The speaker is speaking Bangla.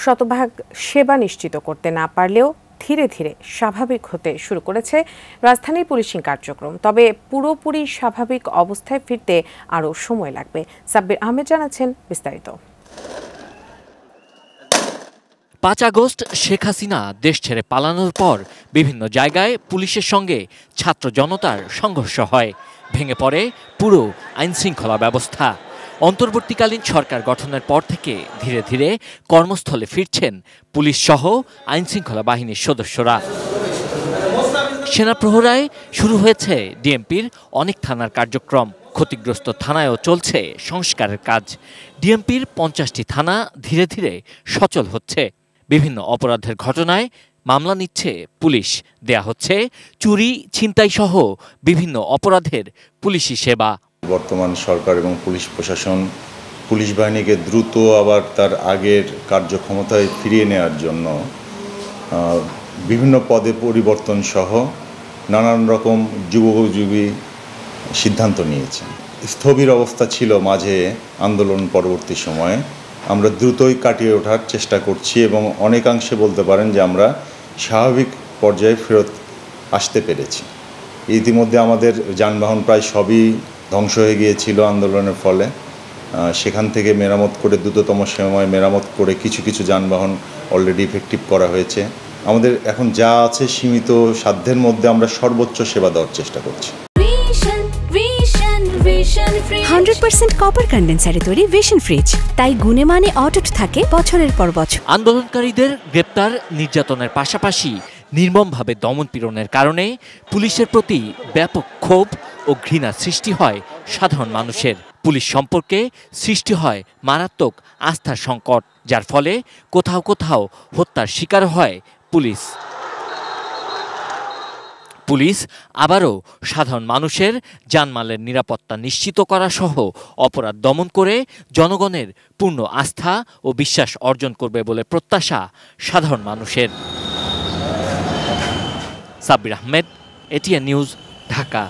শতভাগ সেবা নিশ্চিত করতে না পারলেও ধীরে ধীরে স্বাভাবিক হতে শুরু করেছে রাজধানীর পুলিশিং কার্যক্রম। তবে পুরোপুরি স্বাভাবিক অবস্থায় ফিরতে আরও সময় লাগবে। সাব্বির আহমেদ জানাচ্ছেন বিস্তারিত। ৫ আগস্ট শেখ হাসিনা দেশ ছেড়ে পালানোর পর বিভিন্ন জায়গায় পুলিশের সঙ্গে ছাত্র জনতার সংঘর্ষ হয়, ভেঙে পড়ে পুরো আইনশৃঙ্খলা ব্যবস্থা। অন্তর্বর্তীকালীন সরকার গঠনের পর থেকে ধীরে ধীরে কর্মস্থলে ফিরছেন পুলিশ সহ আইনশৃঙ্খলা বাহিনীর সদস্যরা। সেনা প্রহরায় শুরু হয়েছে ডিএমপির অনেক থানার কার্যক্রম। ক্ষতিগ্রস্ত থানায়ও চলছে সংস্কারের কাজ। ডিএমপির ৫০টি থানা ধীরে ধীরে সচল হচ্ছে। বিভিন্ন অপরাধের ঘটনায় মামলা নিচ্ছে পুলিশ, দেয়া হচ্ছে চুরি, ছিনতাই সহ বিভিন্ন অপরাধের পুলিশি সেবা। বর্তমান সরকার এবং পুলিশ প্রশাসন পুলিশ বাহিনীকে দ্রুত আবার তার আগের কার্যক্ষমতায় ফিরিয়ে নেওয়ার জন্য বিভিন্ন পদে পরিবর্তন সহ নানান রকম যুগোপযোগী সিদ্ধান্ত নিয়েছে। স্থবির অবস্থা ছিল মাঝে আন্দোলন পরবর্তী সময়ে, আমরা দ্রুতই কাটিয়ে ওঠার চেষ্টা করছি এবং অনেকাংশে বলতে পারেন যে আমরা স্বাভাবিক পর্যায়ে ফেরত আসতে পেরেছি। ইতিমধ্যে আমাদের যানবাহন প্রায় সবই ধ্বংস হয়ে গিয়েছিল আন্দোলনের ফলে। সেখান থেকে মেরামত করে দ্রুততম সময়ে মেরামত করে কিছু কিছু যানবাহন অলরেডি ইফেক্টিভ করা হয়েছে। আমাদের এখন যা আছে সীমিত সাধ্যের মধ্যে আমরা সর্বোচ্চ সেবা দেওয়ার চেষ্টা করছি। 100% কপার কন্ডেন্সারে তৈরি ভিশন ফ্রিজ, তাই গুণে মানে অটুট থাকে বছরের পর বছর। আন্দোলনকারীদের গ্রেপ্তার, নির্যাতনের পাশাপাশি নির্মমভাবে দমন-পীড়নের কারণে পুলিশের প্রতি ব্যাপক ক্ষোভ ও ঘৃণা সৃষ্টি হয় সাধারণ মানুষের। পুলিশ সম্পর্কে সৃষ্টি হয় মারাত্মক আস্থার সংকট, যার ফলে কোথাও কোথাও হত্যার শিকার হয় পুলিশ। পুলিশ আবারও সাধারণ মানুষের জানমালের নিরাপত্তা নিশ্চিত করা সহ অপরাধ দমন করে জনগণের পূর্ণ আস্থা ও বিশ্বাস অর্জন করবে বলে প্রত্যাশা সাধারণ মানুষের। Sabbir Ahmed, ATN news, Dhaka.